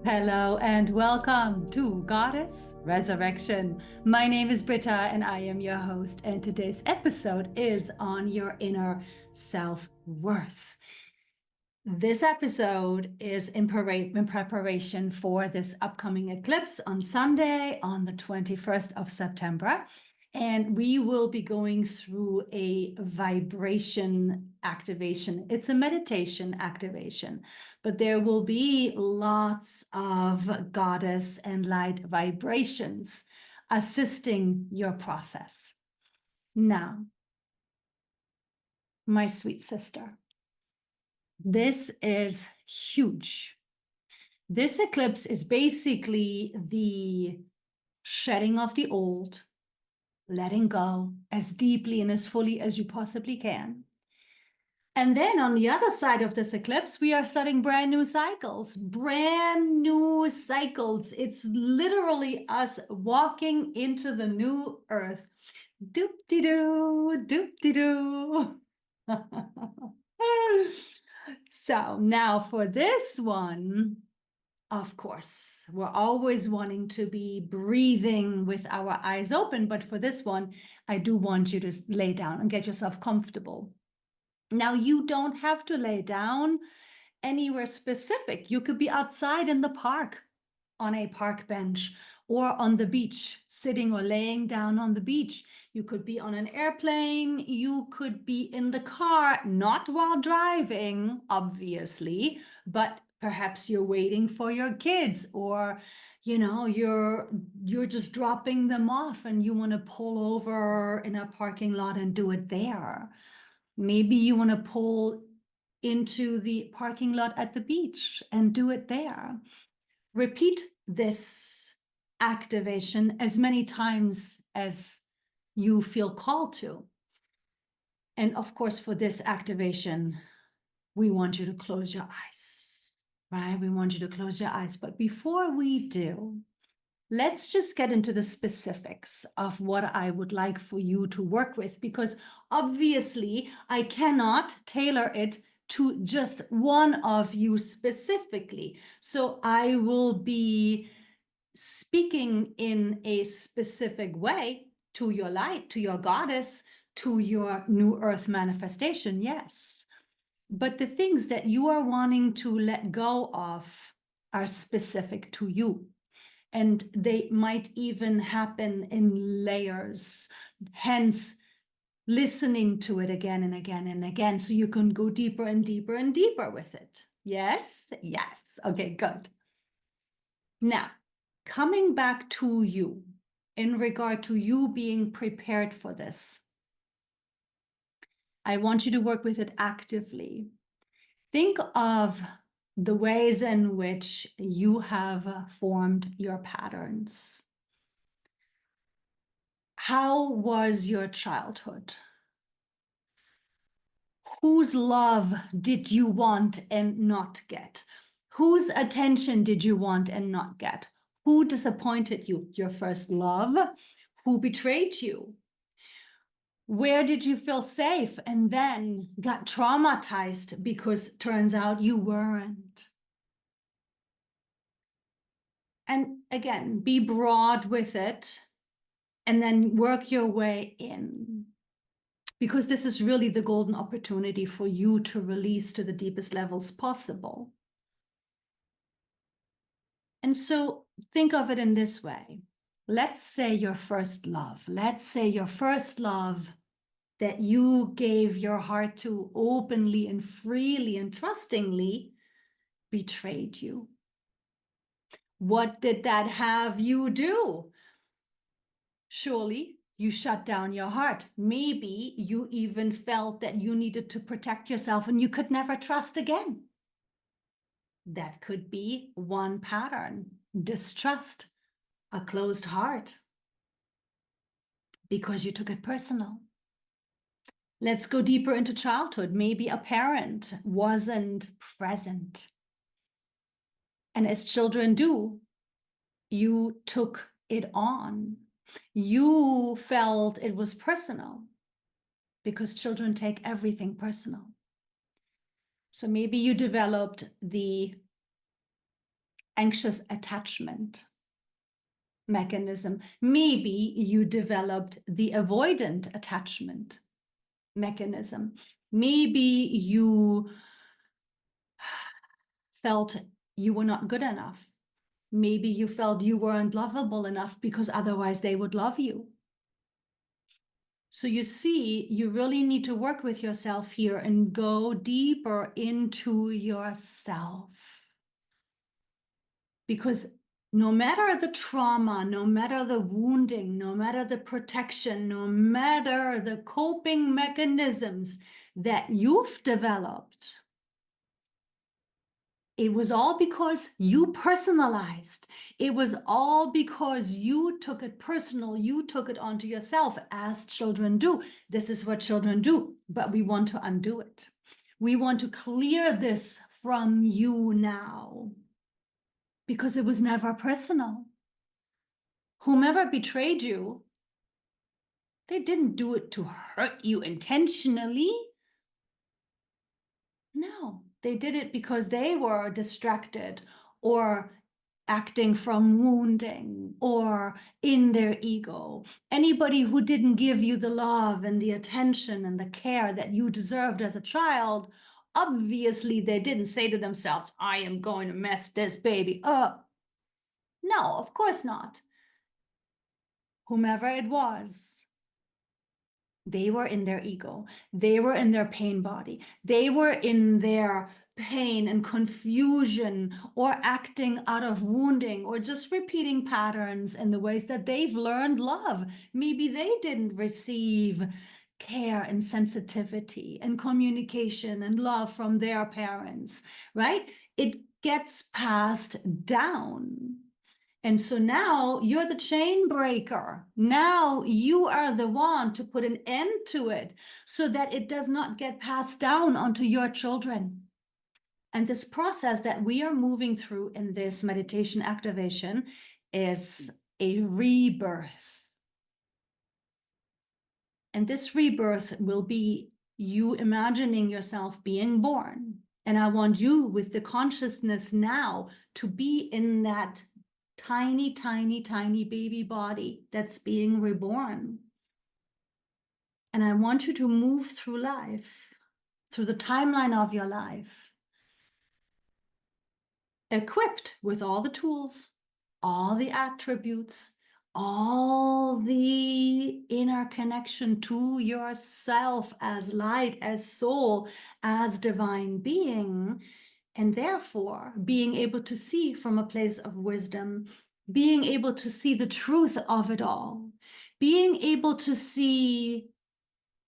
Hello and welcome to Goddess Resurrection. My name is Britta and I am your host, and today's episode is on your inner self-worth. This episode is in preparation for this upcoming eclipse on Sunday on the 21st of September. And we will be going through a vibration activation. It's a meditation activation, but there will be lots of goddess and light vibrations assisting your process. Now, my sweet sister, this is huge. This eclipse is basically the shedding of the old, letting go as deeply and as fully as you possibly can. And then on the other side of this eclipse, we are starting brand new cycles. It's literally us walking into the new earth. Doop-de-doo, doop-de-doo. So now for this one, of course, we're always wanting to be breathing with our eyes open, but for this one, I do want you to lay down and get yourself comfortable. Now, you don't have to lay down anywhere specific. You could be outside in the park on a park bench or on the beach, sitting or laying down on the beach. You could be on an airplane. You could be in the car, not while driving, obviously, but perhaps you're waiting for your kids, or you're just dropping them off and you want to pull over in a parking lot and do it there. Maybe you want to pull into the parking lot at the beach and do it there. Repeat this activation as many times as you feel called to. And of course, for this activation, we want you to close your eyes, right? We want you to close your eyes. But before we do, let's just get into the specifics of what I would like for you to work with, because obviously I cannot tailor it to just one of you specifically. So I will be speaking in a specific way to your light, to your goddess, to your new earth manifestation, yes. But the things that you are wanting to let go of are specific to you. And they might even happen in layers, hence listening to it again and again and again, so you can go deeper and deeper and deeper with it. Yes? Yes. Okay, good. Now, coming back to you, in regard to you being prepared for this, I want you to work with it actively. Think of the ways in which you have formed your patterns. How was your childhood? Whose love did you want and not get? Whose attention did you want and not get? Who disappointed you? Your first love? Who betrayed you? Where did you feel safe and then got traumatized because turns out you weren't? And again, be broad with it and then work your way in. Because this is really the golden opportunity for you to release to the deepest levels possible. And so think of it in this way. Let's say your first love. Let's say your first love that you gave your heart to openly and freely and trustingly betrayed you. What did that have you do? Surely you shut down your heart. Maybe you even felt that you needed to protect yourself and you could never trust again. That could be one pattern: distrust, a closed heart, because you took it personal. Let's go deeper into childhood. Maybe a parent wasn't present. And as children do, you took it on. You felt it was personal, because children take everything personal. So maybe you developed the anxious attachment mechanism. Maybe you developed the avoidant attachment mechanism. Maybe you felt you were not good enough. Maybe you felt you weren't lovable enough because otherwise they would love you. So you see, you really need to work with yourself here and go deeper into yourself. Because no matter the trauma, no matter the wounding, no matter the protection, no matter the coping mechanisms that you've developed, it was all because you personalized. It was all because you took it personal. You took it onto yourself, as children do. This is what children do, but we want to undo it. We want to clear this from you now because it was never personal. Whomever betrayed you, they didn't do it to hurt you intentionally. No, they did it because they were distracted or acting from wounding or in their ego. Anybody who didn't give you the love and the attention and the care that you deserved as a child, obviously they didn't say to themselves, I am going to mess this baby up. No, of course not. Whomever it was, they were in their ego. They were in their pain body. They were in their pain and confusion or acting out of wounding or just repeating patterns in the ways that they've learned love. Maybe they didn't receive care and sensitivity and communication and love from their parents, right? It gets passed down. And so now you're the chain breaker. Now you are the one to put an end to it so that it does not get passed down onto your children. And this process that we are moving through in this meditation activation is a rebirth. And this rebirth will be you imagining yourself being born. And I want you with the consciousness now to be in that tiny, tiny, tiny baby body that's being reborn. And I want you to move through life, through the timeline of your life, equipped with all the tools, all the attributes, all the inner connection to yourself as light, as soul, as divine being, and therefore being able to see from a place of wisdom, being able to see the truth of it all, being able to see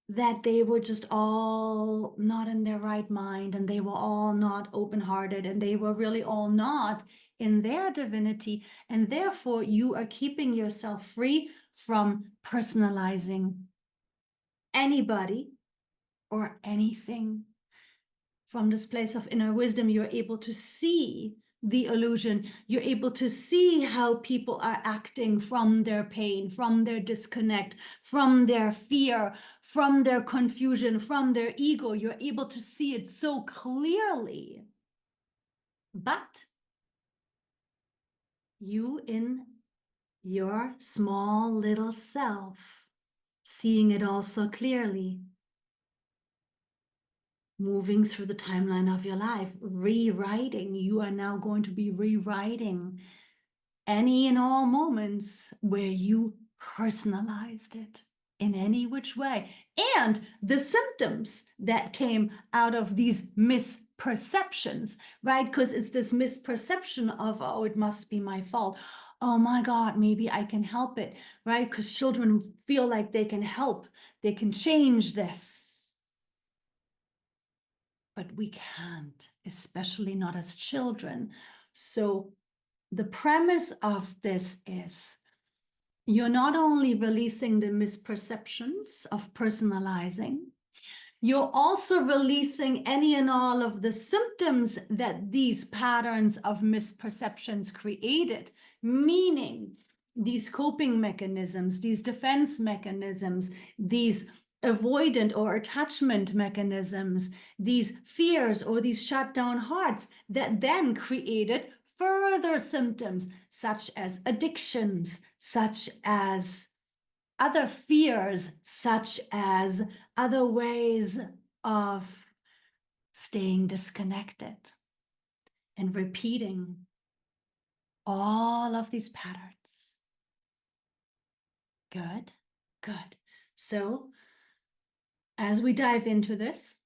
that they were just all not in their right mind and they were all not open-hearted and they were really all not in their divinity. And therefore you are keeping yourself free from personalizing anybody or anything. From this place of inner wisdom, you're able to see the illusion. You're able to see how people are acting from their pain, from their disconnect, from their fear, from their confusion, from their ego. You're able to see it so clearly. But you in your small little self, seeing it all so clearly, moving through the timeline of your life, rewriting. You are now going to be rewriting any and all moments where you personalized it in any which way. And the symptoms that came out of these misperceptions, right? Because it's this misperception of, oh, it must be my fault. Oh my God, maybe I can help it, right? Because children feel like they can help, they can change this. But we can't, especially not as children. So the premise of this is you're not only releasing the misperceptions of personalizing, you're also releasing any and all of the symptoms that these patterns of misperceptions created, meaning these coping mechanisms, these defense mechanisms, these avoidant or attachment mechanisms, these fears or these shut down hearts that then created further symptoms, such as addictions, such as other fears, such as other ways of staying disconnected and repeating all of these patterns. Good, good. So as we dive into this,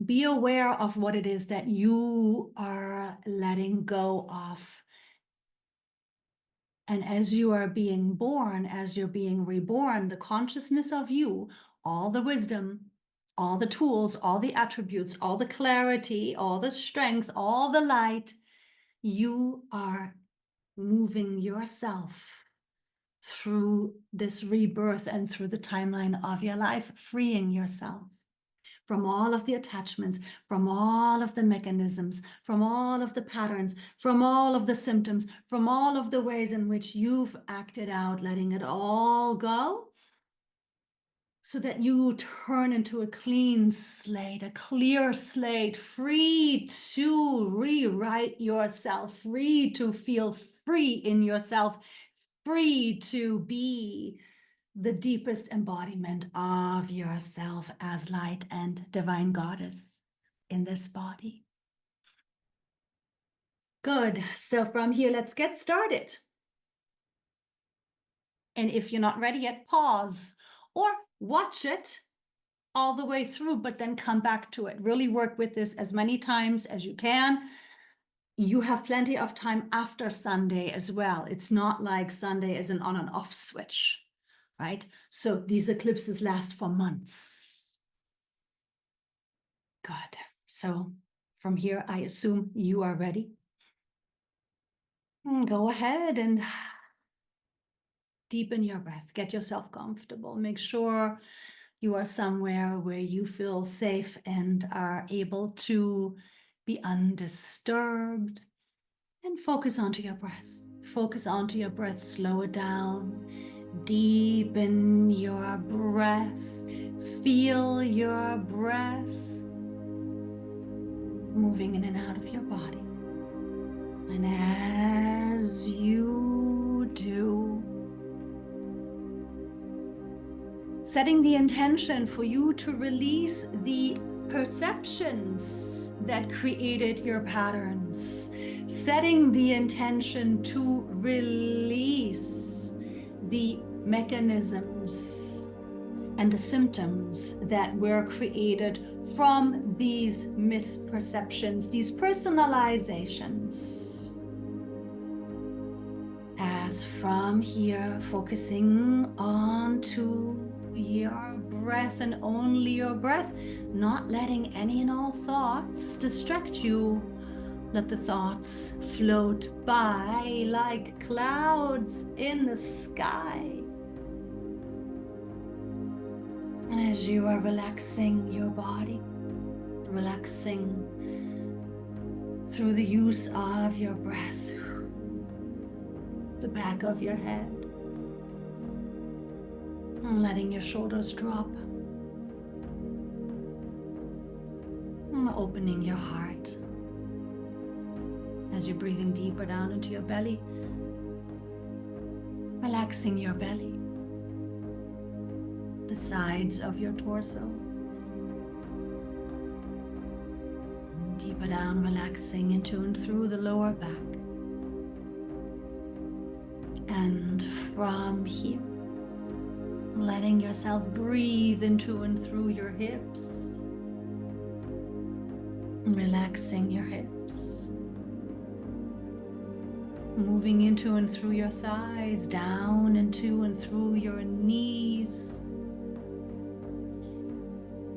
be aware of what it is that you are letting go of. And as you are being born, as you're being reborn, the consciousness of you, all the wisdom, all the tools, all the attributes, all the clarity, all the strength, all the light, you are moving yourself through this rebirth and through the timeline of your life, freeing yourself from all of the attachments, from all of the mechanisms, from all of the patterns, from all of the symptoms, from all of the ways in which you've acted out, letting it all go, so that you turn into a clean slate, a clear slate, free to rewrite yourself, free to feel free in yourself, free to be the deepest embodiment of yourself as light and divine goddess in this body. Good. So from here, let's get started. And if you're not ready yet, pause or watch it all the way through, but then come back to it. Really work with this as many times as you can. You have plenty of time after Sunday as well. It's not like Sunday is an on and off switch, right? So these eclipses last for months. Good. So from here, I assume you are ready. Go ahead and deepen your breath. Get yourself comfortable. Make sure you are somewhere where you feel safe and are able to be undisturbed. And focus onto your breath. Focus onto your breath. Slow it down. Deepen your breath. Feel your breath moving in and out of your body. And as you do, setting the intention for you to release the perceptions that created your patterns, setting the intention to release the mechanisms and the symptoms that were created from these misperceptions, these personalizations. As from here, focusing onto your breath and only your breath, not letting any and all thoughts distract you. Let the thoughts float by like clouds in the sky. And as you are relaxing your body, relaxing through the use of your breath, the back of your head, and letting your shoulders drop, and opening your heart as you're breathing deeper down into your belly, relaxing your belly, the sides of your torso, deeper down, relaxing into and through the lower back. And from here, letting yourself breathe into and through your hips, relaxing your hips, moving into and through your thighs, down into and through your knees,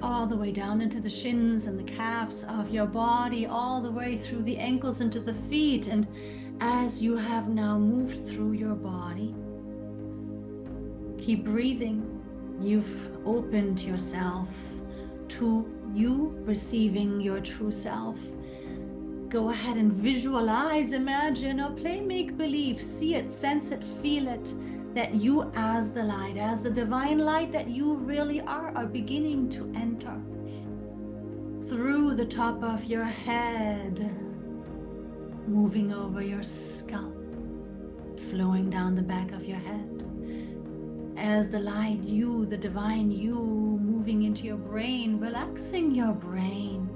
all the way down into the shins and the calves of your body, all the way through the ankles into the feet. And as you have now moved through your body, keep breathing. You've opened yourself to you receiving your true self. Go ahead and visualize, imagine, or play make-believe, see it, sense it, feel it, that you as the light, as the divine light that you really are beginning to enter through the top of your head, moving over your scalp, flowing down the back of your head. As the light you, the divine you, moving into your brain, relaxing your brain,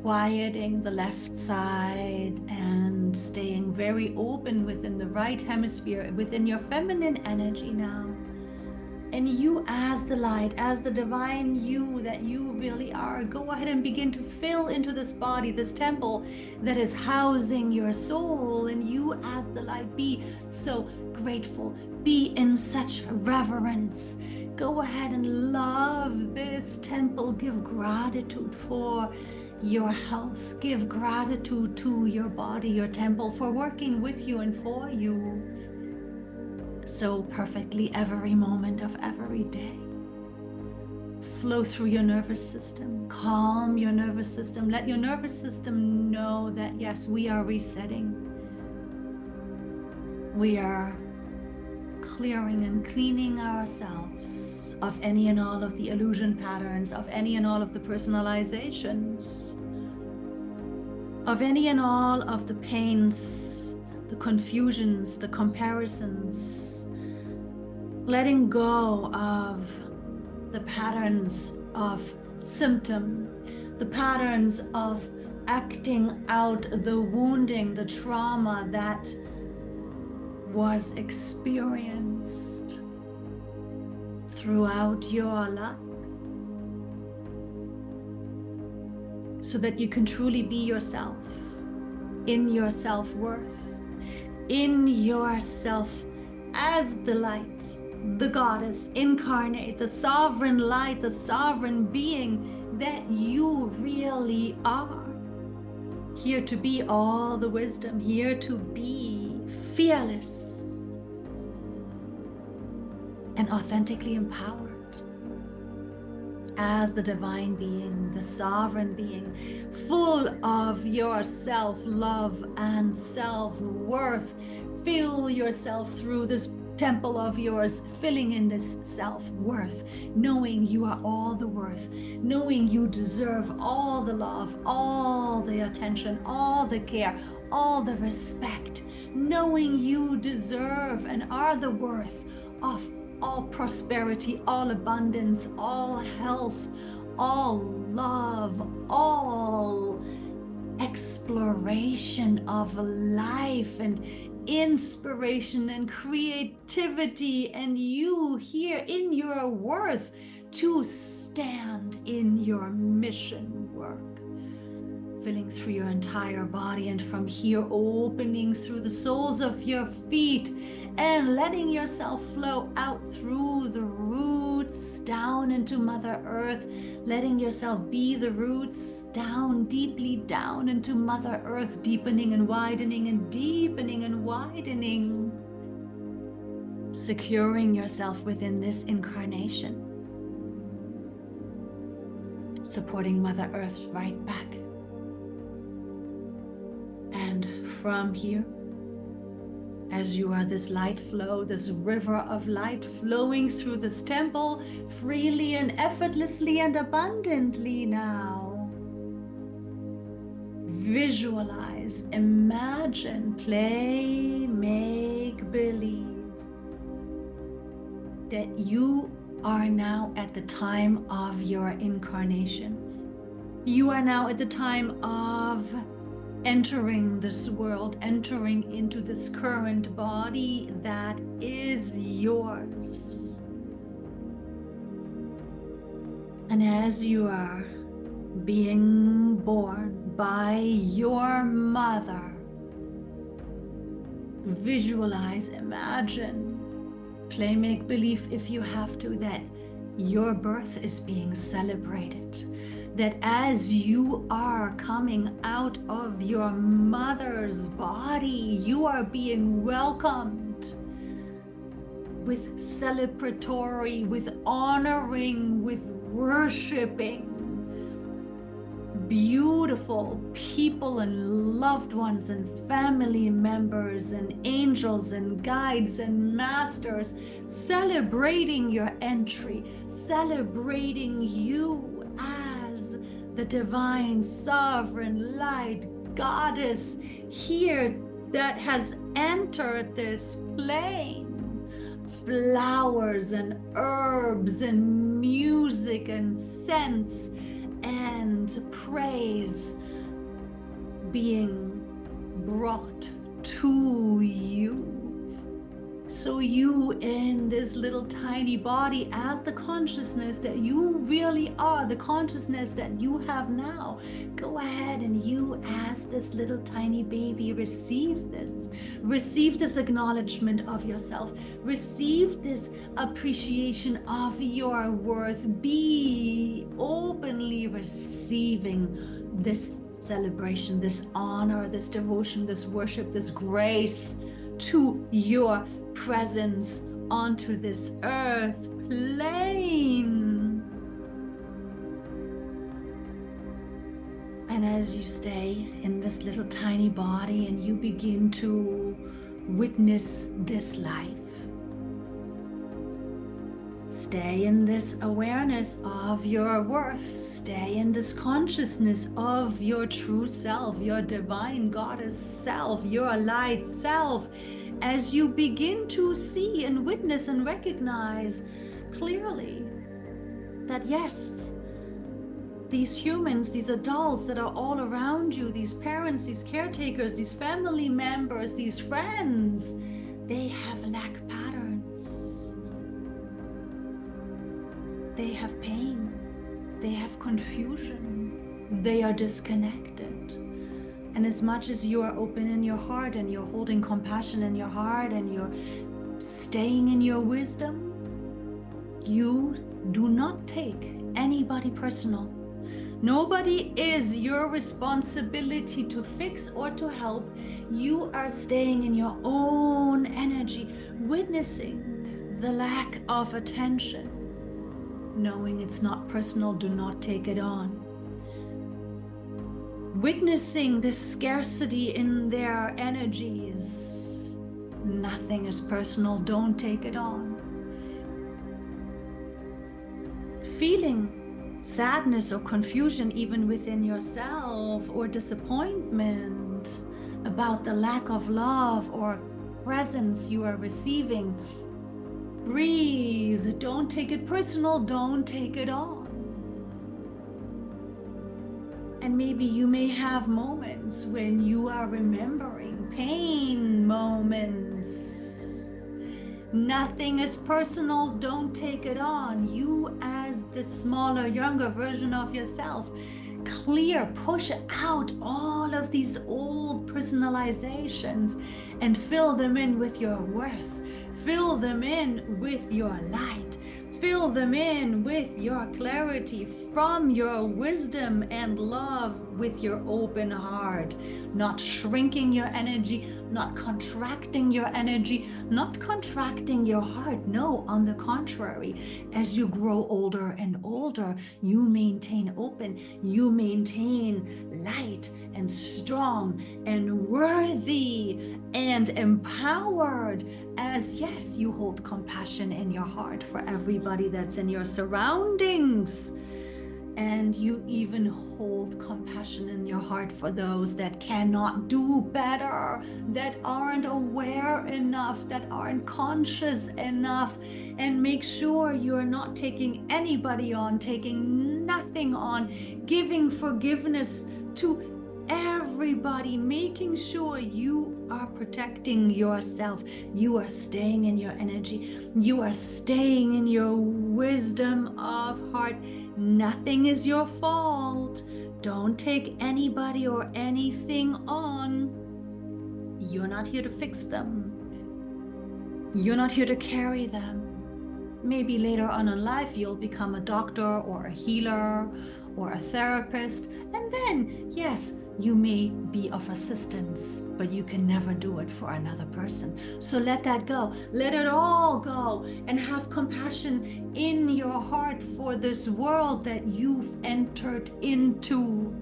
quieting the left side and staying very open within the right hemisphere, within your feminine energy now. And you, as the light, as the divine you that you really are, go ahead and begin to fill into this body, this temple that is housing your soul. And you, as the light, be so grateful, be in such reverence. Go ahead and love this temple. Give gratitude for your health. Give gratitude to your body, your temple, for working with you and for you so perfectly every moment of every day. Flow through your nervous system, calm your nervous system. Let your nervous system know that yes, we are resetting. We are clearing and cleaning ourselves of any and all of the illusion patterns, of any and all of the personalizations, of any and all of the pains, the confusions, the comparisons, letting go of the patterns of symptom, the patterns of acting out the wounding, the trauma that was experienced throughout your life, so that you can truly be yourself, in your self-worth, in yourself as the light, the goddess incarnate, the sovereign light, the sovereign being that you really are. Here to be all the wisdom, here to be fearless and authentically empowered as the divine being, the sovereign being, full of your self-love and self-worth. Fill yourself through this temple of yours, filling in this self-worth, knowing you are all the worth, knowing you deserve all the love, all the attention, all the care, all the respect, knowing you deserve and are the worth of all prosperity, all abundance, all health, all love, all exploration of life and inspiration and creativity, and you here in your worth to stand in your mission work, filling through your entire body, and from here opening through the soles of your feet and letting yourself flow out through the roots down into Mother Earth, letting yourself be the roots down, deeply down into Mother Earth, deepening and widening and deepening and widening, securing yourself within this incarnation, supporting Mother Earth right back. And from here, as you are this light flow, this river of light flowing through this temple freely and effortlessly and abundantly now, visualize, imagine, play, make believe that you are now at the time of your incarnation. You are now at the time of entering this world, entering into this current body that is yours. And as you are being born by your mother, visualize, imagine, play make believe if you have to, that your birth is being celebrated. That as you are coming out of your mother's body, you are being welcomed with celebratory, with honoring, with worshiping beautiful people and loved ones and family members and angels and guides and masters, celebrating your entry, celebrating you as the divine sovereign light goddess here that has entered this plane. Flowers and herbs and music and scents and praise being brought to you. So you in this little tiny body, as the consciousness that you really are, the consciousness that you have now, go ahead and you as this little tiny baby receive this acknowledgement of yourself, receive this appreciation of your worth, be openly receiving this celebration, this honor, this devotion, this worship, this grace to your presence onto this earth plane. And as you stay in this little tiny body and you begin to witness this life, stay in this awareness of your worth, stay in this consciousness of your true self, your divine goddess self, your light self, as you begin to see and witness and recognize clearly that yes, these humans, these adults that are all around you, these parents, these caretakers, these family members, these friends, they have lack patterns. They have pain. They have confusion. They are disconnected. And as much as you are open in your heart and you're holding compassion in your heart and you're staying in your wisdom, you do not take anybody personal. Nobody is your responsibility to fix or to help. You are staying in your own energy, witnessing the lack of attention, knowing it's not personal. Do not take it on. Witnessing this scarcity in their energies. Nothing is personal. Don't take it on. Feeling sadness or confusion even within yourself, or disappointment about the lack of love or presence you are receiving. Breathe. Don't take it personal. Don't take it on. And maybe you may have moments when you are remembering pain moments. Nothing is personal. Don't take it on. You as the smaller, younger version of yourself, clear, push out all of these old personalizations and fill them in with your worth. Fill them in with your light. Fill them in with your clarity from your wisdom and love, with your open heart, not shrinking your energy, not contracting your energy, not contracting your heart. No, on the contrary, as you grow older and older, you maintain open, you maintain light and strong and worthy and empowered, as yes, you hold compassion in your heart for everybody that's in your surroundings. And you even hold compassion in your heart for those that cannot do better, that aren't aware enough, that aren't conscious enough. And make sure you're not taking anybody on, taking nothing on, giving forgiveness to everybody, making sure you are protecting yourself. You are staying in your energy. You are staying in your wisdom of heart. Nothing is your fault. Don't take anybody or anything on. You're not here to fix them. You're not here to carry them. Maybe later on in life, you'll become a doctor or a healer or a therapist. And then, yes, you may be of assistance, but you can never do it for another person. So let that go. Let it all go, and have compassion in your heart for this world that you've entered into.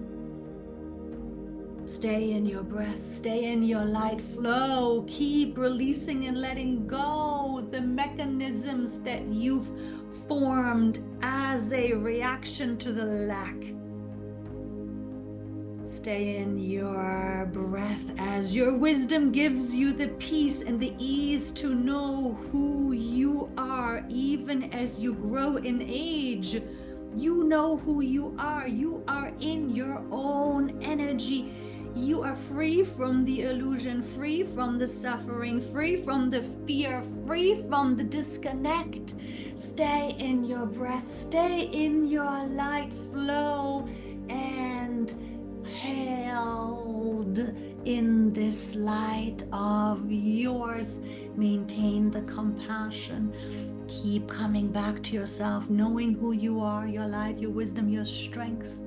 Stay in your breath, stay in your light flow. Keep releasing and letting go the mechanisms that you've formed as a reaction to the lack. Stay in your breath as your wisdom gives you the peace and the ease to know who you are. Even as you grow in age, you know who you are. You are in your own energy. You are free from the illusion, free from the suffering, free from the fear, free from the disconnect. Stay in your breath, stay in your light flow, and held in this light of yours. Maintain the compassion. Keep coming back to yourself, knowing who you are, your light, your wisdom, your strength.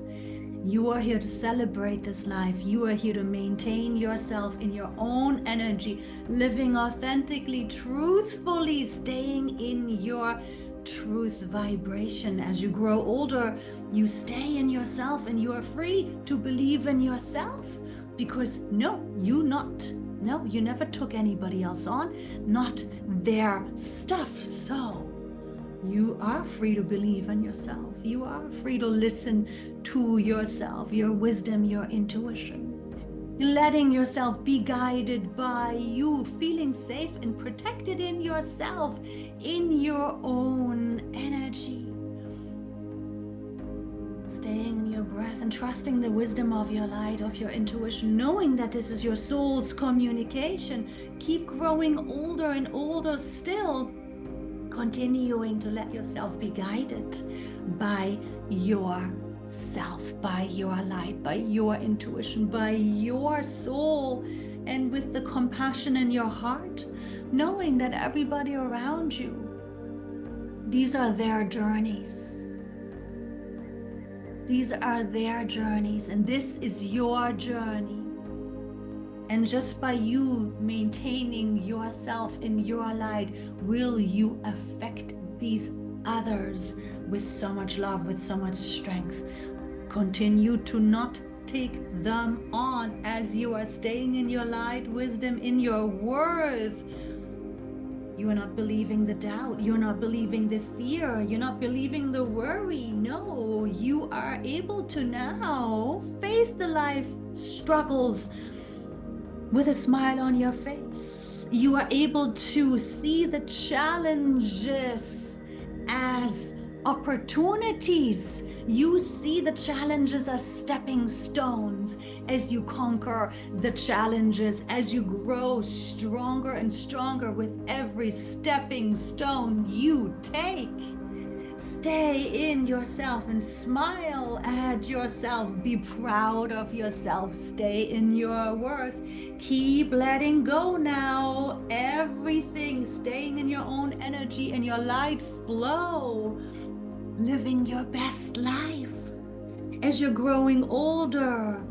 You are here to celebrate this life. You are here to maintain yourself in your own energy, living authentically, truthfully, staying in your truth vibration. As you grow older, you stay in yourself and you are free to believe in yourself, because you never took anybody else on, not their stuff. So you are free to believe in yourself. You are free to listen to yourself, your wisdom, your intuition. Letting yourself be guided by you, feeling safe and protected in yourself, in your own energy. Staying in your breath and trusting the wisdom of your light, of your intuition, knowing that this is your soul's communication. Keep growing older and older still, continuing to let yourself be guided by yourself, by your light, by your intuition, by your soul, and with the compassion in your heart, knowing that everybody around you, these are their journeys. These are their journeys, and this is your journey. And just by you maintaining yourself in your light, will you affect these others with so much love, with so much strength. Continue to not take them on as you are staying in your light, wisdom, in your worth. You are not believing the doubt. You're not believing the fear. You're not believing the worry. No, you are able to now face the life struggles with a smile on your face. You are able to see the challenges as opportunities. You see the challenges as stepping stones. As you conquer the challenges, as you grow stronger and stronger with every stepping stone you take. Stay in yourself and smile at yourself. Be proud of yourself. Stay in your worth. Keep letting go now. Everything, staying in your own energy and your light flow. Living your best life as you're growing older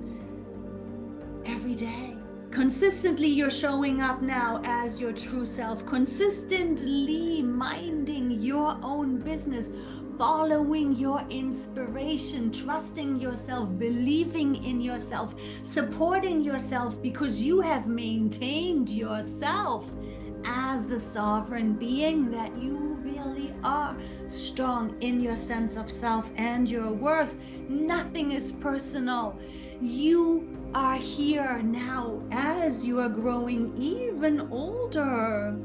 every day. Consistently, you're showing up now as your true self, consistently minding your own business, following your inspiration, trusting yourself, believing in yourself, supporting yourself, because you have maintained yourself as the sovereign being that you really are, strong in your sense of self and your worth. Nothing is personal. You are here now as you are growing even older.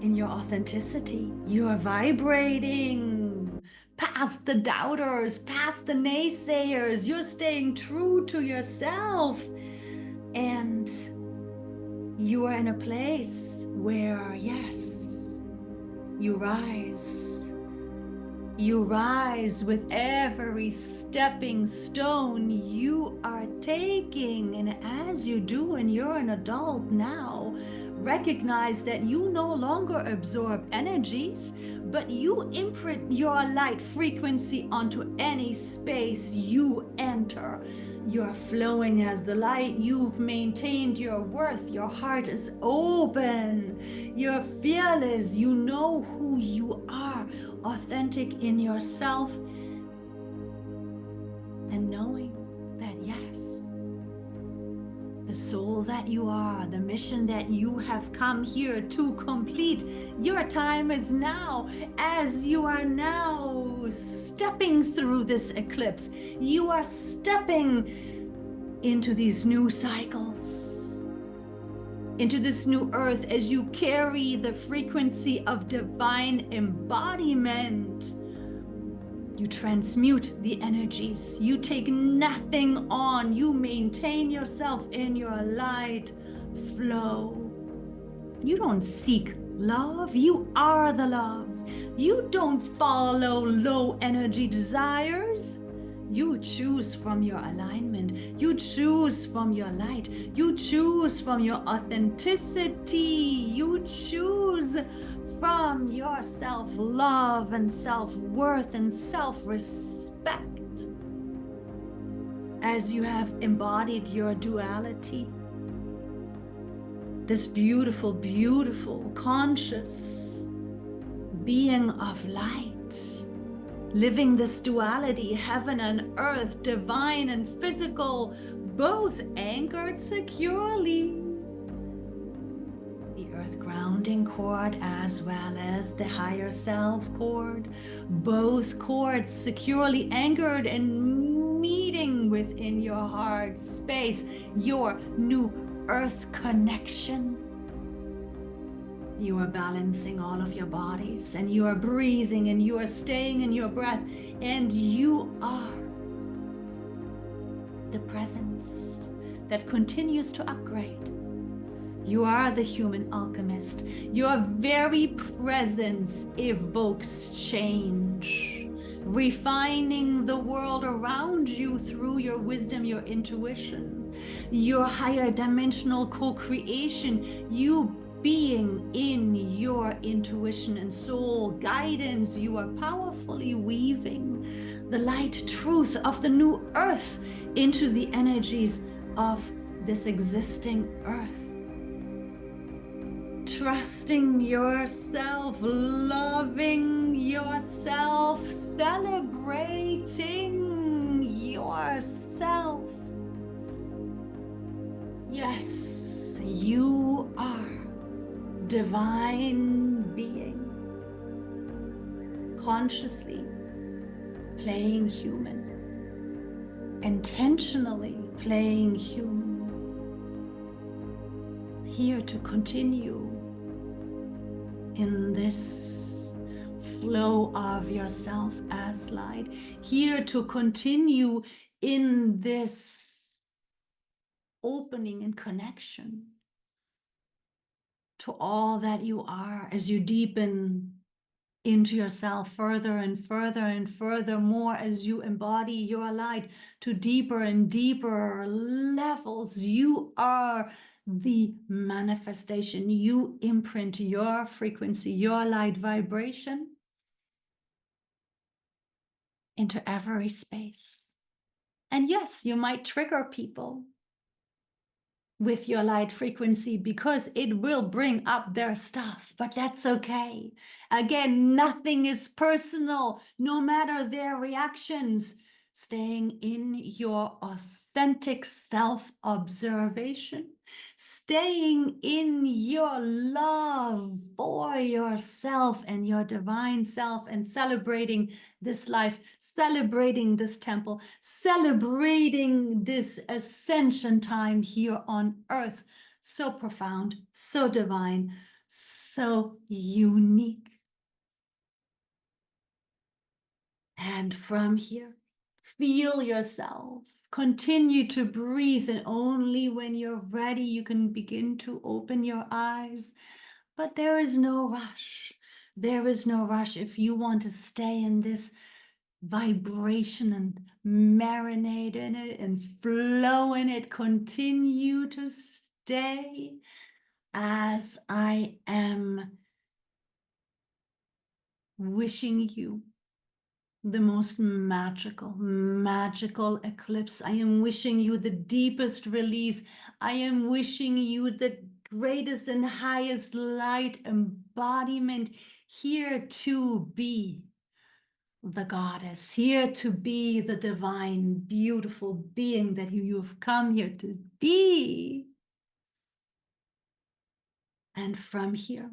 In your authenticity, you are vibrating past the doubters, past the naysayers. You're staying true to yourself, and you are in a place where, yes, you rise. You rise with every stepping stone you are taking. And as you do, and you're an adult now, recognize that you no longer absorb energies, but you imprint your light frequency onto any space you enter. You're flowing as the light. You've maintained your worth. Your heart is open. You're fearless. You know who you are, authentic in yourself, and knowing that, yes, the soul that you are, the mission that you have come here to complete, your time is now. As you are now stepping stepping through this eclipse. You are stepping into these new cycles, into this new earth as you carry the frequency of divine embodiment. You transmute the energies. You take nothing on. You maintain yourself in your light flow. You don't seek love. You are the love. You don't follow low energy desires. You choose from your alignment. You choose from your light. You choose from your authenticity. You choose from your self-love and self-worth and self-respect. As you have embodied your duality, this beautiful, beautiful, conscious being of light, living this duality, heaven and earth, divine and physical, both anchored securely. The earth grounding cord as well as the higher self cord, both cords securely anchored and meeting within your heart space, your new earth connection. You are balancing all of your bodies, and you are breathing, and you are staying in your breath, and you are the presence that continues to upgrade. You are the human alchemist. Your very presence evokes change, refining the world around you through your wisdom, your intuition, your higher dimensional co-creation, you being in your intuition and soul guidance. You are powerfully weaving the light truth of the new earth into the energies of this existing earth. Trusting yourself, loving yourself, celebrating yourself. Yes, you are divine being, consciously playing human, intentionally playing human, here to continue in this flow of yourself as light, here to continue in this opening and connection to all that you are as you deepen into yourself further and further and further more, as you embody your light to deeper and deeper levels. You are the manifestation. You imprint your frequency, your light vibration into every space. And yes, you might trigger people with your light frequency because it will bring up their stuff, but that's okay. Again, nothing is personal, no matter their reactions. Staying in your authentic self-observation, staying in your love for yourself and your divine self, and celebrating this life, celebrating this temple, celebrating this ascension time here on earth. So profound, so divine, so unique. And from here, feel yourself. Continue to breathe, and only when you're ready, you can begin to open your eyes. But there is no rush. There is no rush. If you want to stay in this vibration and marinate in it and flow in it, continue to stay, as I am wishing you the most magical eclipse. I am wishing you the deepest release. I am wishing you the greatest and highest light embodiment, here to be the goddess, here to be the divine, beautiful being that you have come here to be. And from here,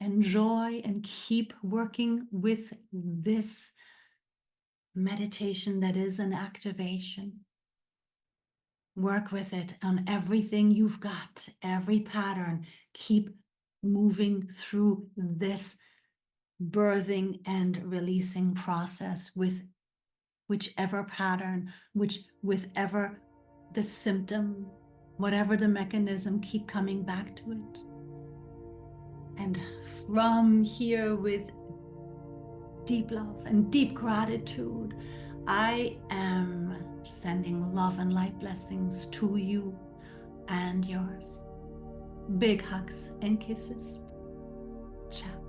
enjoy and keep working with this meditation that is an activation. Work with it on everything you've got, every pattern. Keep moving through this birthing and releasing process with whichever pattern, whichever the symptom, whatever the mechanism, keep coming back to it. And from here, with deep love and deep gratitude, I am sending love and light blessings to you and yours. Big hugs and kisses. Ciao.